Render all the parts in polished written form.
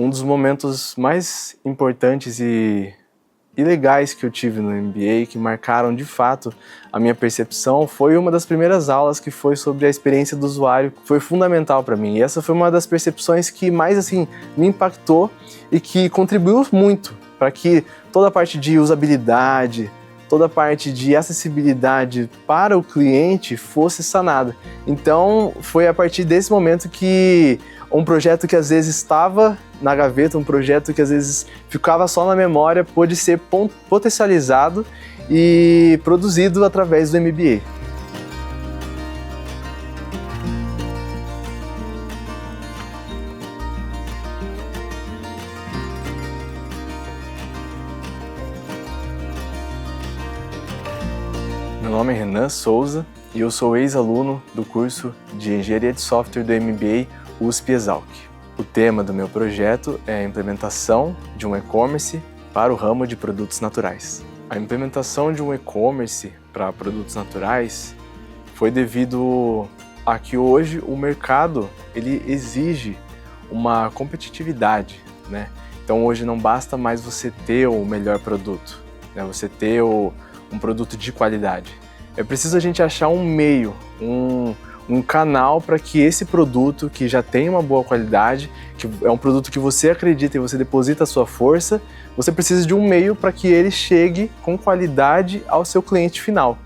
Um dos momentos mais importantes e legais que eu tive no MBA, que marcaram de fato a minha percepção, foi uma das primeiras aulas que foi sobre a experiência do usuário, que foi fundamental para mim. E essa foi uma das percepções que mais me impactou e que contribuiu muito para que toda a parte de usabilidade, toda a parte de acessibilidade para o cliente fosse sanada. Então, foi a partir desse momento que um projeto que às vezes estava na gaveta, um projeto que às vezes ficava só na memória, pôde ser potencializado e produzido através do MBA. Meu nome é Renan Souza e eu sou ex-aluno do curso de Engenharia de Software do MBA USP-Exalc. O tema do meu projeto é a implementação de um e-commerce para o ramo de produtos naturais. A implementação de um e-commerce para produtos naturais foi devido a que hoje o mercado ele exige uma competitividade, né? Então hoje não basta mais você ter o melhor produto, né? Você ter um produto de qualidade. É preciso a gente achar um meio, um canal para que esse produto, que já tem uma boa qualidade, que é um produto que você acredita e você deposita a sua força, você precisa de um meio para que ele chegue com qualidade ao seu cliente final.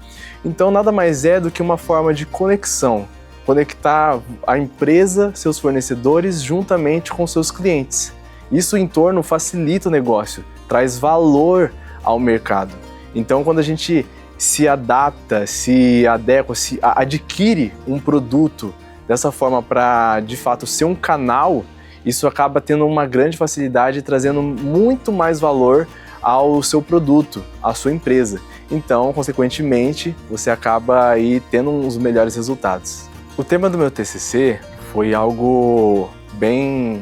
Então nada mais é do que uma forma de conexão, conectar a empresa, seus fornecedores, juntamente com seus clientes. Isso em torno facilita o negócio, traz valor ao mercado. Então quando a gente se adapta, se adequa, se adquire um produto dessa forma para, de fato, ser um canal, isso acaba tendo uma grande facilidade e trazendo muito mais valor ao seu produto, à sua empresa. Então, consequentemente, você acaba aí tendo uns melhores resultados. O tema do meu TCC foi algo bem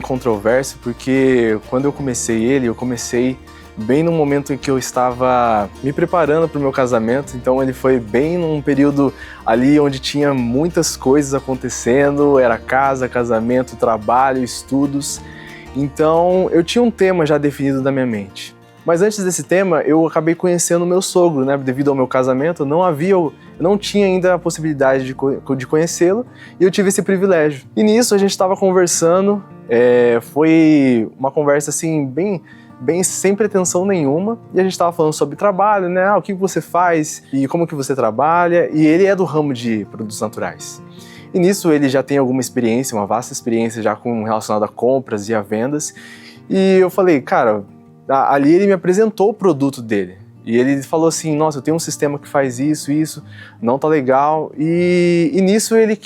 controverso, porque quando eu comecei eu comecei bem no momento em que eu estava me preparando para o meu casamento, então ele foi bem num período ali onde tinha muitas coisas acontecendo, era casa, casamento, trabalho, estudos, então eu tinha um tema já definido na minha mente. Mas antes desse tema, eu acabei conhecendo o meu sogro, né? Devido ao meu casamento, eu não tinha ainda a possibilidade de conhecê-lo, e eu tive esse privilégio. E nisso a gente estava conversando, foi uma conversa assim, bem sem pretensão nenhuma, e a gente estava falando sobre trabalho, né? O que você faz e como que você trabalha, e ele é do ramo de produtos naturais. E nisso ele já tem alguma experiência, uma vasta experiência já relacionada a compras e a vendas, e eu falei, cara, ali ele me apresentou o produto dele, e ele falou assim, nossa, eu tenho um sistema que faz isso, não tá legal, e nisso ele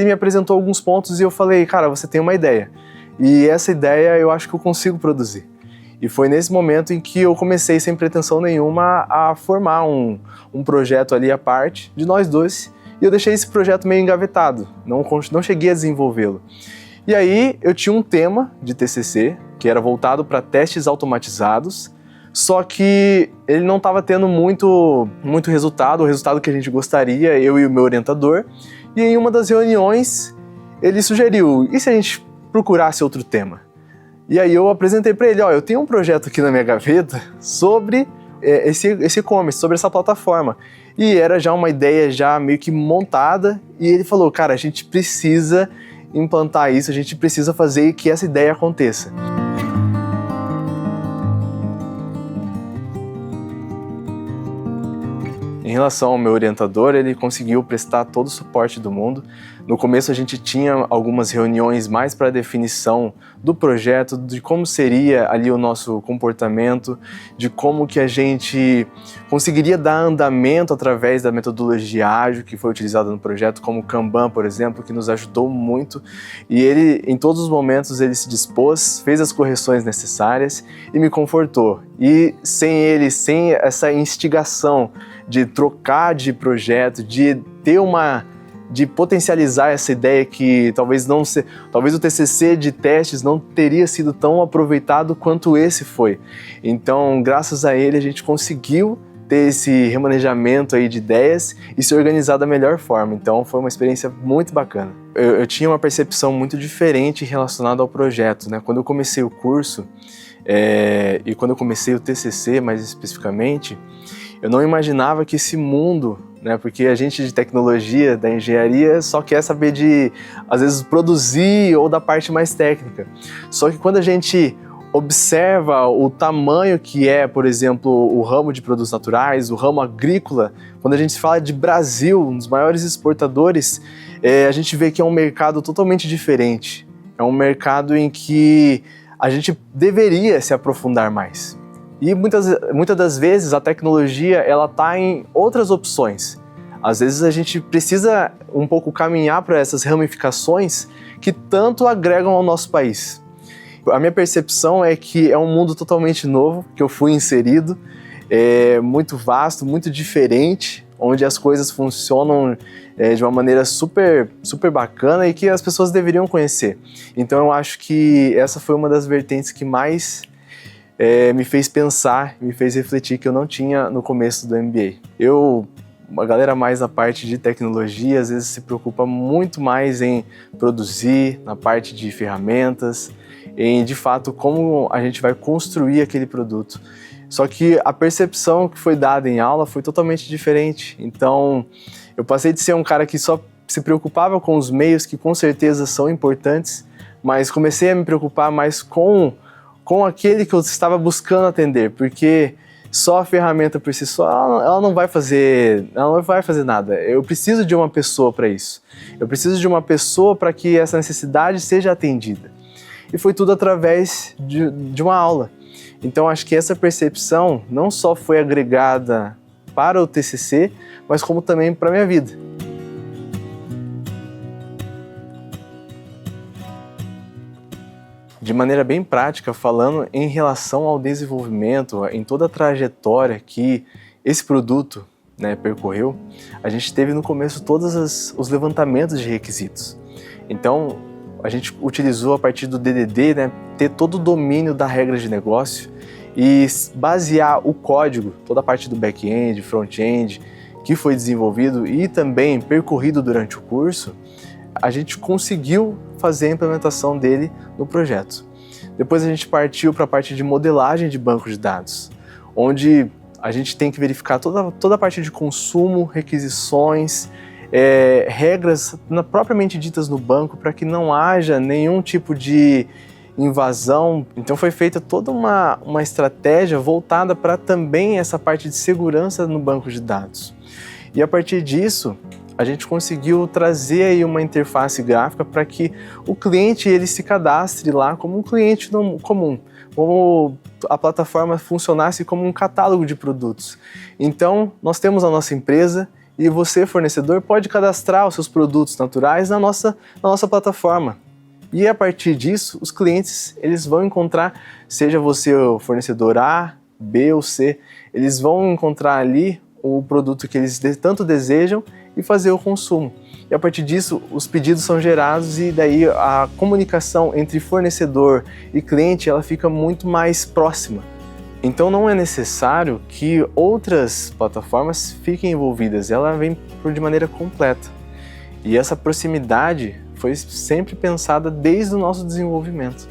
me apresentou alguns pontos e eu falei, cara, você tem uma ideia, e essa ideia eu acho que eu consigo produzir. E foi nesse momento em que eu comecei, sem pretensão nenhuma, a formar um projeto ali à parte de nós dois. E eu deixei esse projeto meio engavetado, não cheguei a desenvolvê-lo. E aí eu tinha um tema de TCC, que era voltado para testes automatizados, só que ele não estava tendo muito resultado, o resultado que a gente gostaria, eu e o meu orientador. E em uma das reuniões, ele sugeriu, e se a gente procurasse outro tema? E aí eu apresentei para ele, eu tenho um projeto aqui na minha gaveta sobre esse e-commerce, sobre essa plataforma. E era já uma ideia já meio que montada, e ele falou, cara, a gente precisa implantar isso, a gente precisa fazer que essa ideia aconteça. Em relação ao meu orientador, ele conseguiu prestar todo o suporte do mundo. No começo a gente tinha algumas reuniões mais para definição do projeto, de como seria ali o nosso comportamento, de como que a gente conseguiria dar andamento através da metodologia ágil que foi utilizada no projeto, como o Kanban, por exemplo, que nos ajudou muito. E ele, em todos os momentos, ele se dispôs, fez as correções necessárias e me confortou. E sem ele, sem essa instigação de trocar de projeto, de potencializar essa ideia que talvez o TCC de testes não teria sido tão aproveitado quanto esse foi. Então, graças a ele, a gente conseguiu ter esse remanejamento aí de ideias e se organizar da melhor forma. Então foi uma experiência muito bacana. Eu tinha uma percepção muito diferente relacionada ao projeto, né? Quando eu comecei o curso, e quando eu comecei o TCC mais especificamente, eu não imaginava que esse mundo, né, porque a gente de tecnologia, da engenharia, só quer saber de, às vezes, produzir ou da parte mais técnica. Só que quando a gente observa o tamanho que é, por exemplo, o ramo de produtos naturais, o ramo agrícola, quando a gente fala de Brasil, um dos maiores exportadores, a gente vê que é um mercado totalmente diferente. É um mercado em que a gente deveria se aprofundar mais. E muitas das vezes a tecnologia ela está em outras opções. Às vezes a gente precisa um pouco caminhar para essas ramificações que tanto agregam ao nosso país. A minha percepção é que é um mundo totalmente novo, que eu fui inserido, muito vasto, muito diferente, onde as coisas funcionam de uma maneira super, super bacana e que as pessoas deveriam conhecer. Então eu acho que essa foi uma das vertentes que mais me fez pensar, me fez refletir que eu não tinha no começo do MBA. A galera mais na parte de tecnologia, às vezes se preocupa muito mais em produzir, na parte de ferramentas, em de fato como a gente vai construir aquele produto. Só que a percepção que foi dada em aula foi totalmente diferente. Então, eu passei de ser um cara que só se preocupava com os meios, que com certeza são importantes, mas comecei a me preocupar mais com aquele que eu estava buscando atender, porque só a ferramenta por si só, ela não vai fazer nada. Eu preciso de uma pessoa para isso. Eu preciso de uma pessoa para que essa necessidade seja atendida. E foi tudo através de uma aula. Então acho que essa percepção não só foi agregada para o TCC, mas como também para a minha vida. De maneira bem prática, falando em relação ao desenvolvimento, em toda a trajetória que esse produto, né, percorreu, a gente teve no começo todos os levantamentos de requisitos. Então, a gente utilizou a partir do DDD, né, ter todo o domínio da regra de negócio e basear o código, toda a parte do back-end, front-end, que foi desenvolvido e também percorrido durante o curso, a gente conseguiu fazer a implementação dele no projeto. Depois a gente partiu para a parte de modelagem de banco de dados, onde a gente tem que verificar toda a parte de consumo, requisições, regras propriamente ditas no banco para que não haja nenhum tipo de invasão. Então foi feita toda uma estratégia voltada para também essa parte de segurança no banco de dados. E a partir disso, a gente conseguiu trazer aí uma interface gráfica para que o cliente ele se cadastre lá como um cliente comum, como a plataforma funcionasse como um catálogo de produtos. Então, nós temos a nossa empresa e você, fornecedor, pode cadastrar os seus produtos naturais na nossa plataforma. E a partir disso, os clientes eles vão encontrar, seja você o fornecedor A, B ou C, eles vão encontrar ali o produto que eles tanto desejam e fazer o consumo. E a partir disso, os pedidos são gerados e daí a comunicação entre fornecedor e cliente ela fica muito mais próxima. Então não é necessário que outras plataformas fiquem envolvidas, ela vem de maneira completa. E essa proximidade foi sempre pensada desde o nosso desenvolvimento.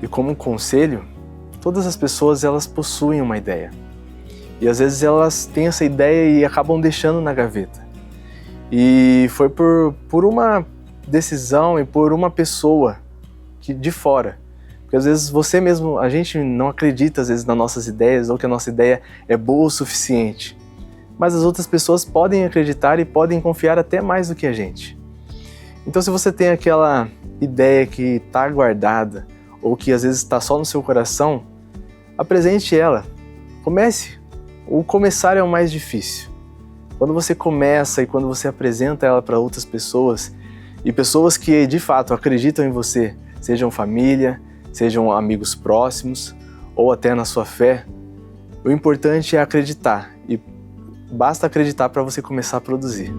E como conselho, todas as pessoas elas possuem uma ideia. E às vezes elas têm essa ideia e acabam deixando na gaveta. E foi por uma decisão e por uma pessoa de fora. Porque às vezes você mesmo, a gente não acredita às vezes nas nossas ideias ou que a nossa ideia é boa o suficiente. Mas as outras pessoas podem acreditar e podem confiar até mais do que a gente. Então se você tem aquela ideia que está guardada ou que às vezes está só no seu coração, apresente ela. Comece. O começar é o mais difícil. Quando você começa e quando você apresenta ela para outras pessoas, e pessoas que de fato acreditam em você, sejam família, sejam amigos próximos ou até na sua fé, o importante é acreditar e basta acreditar para você começar a produzir.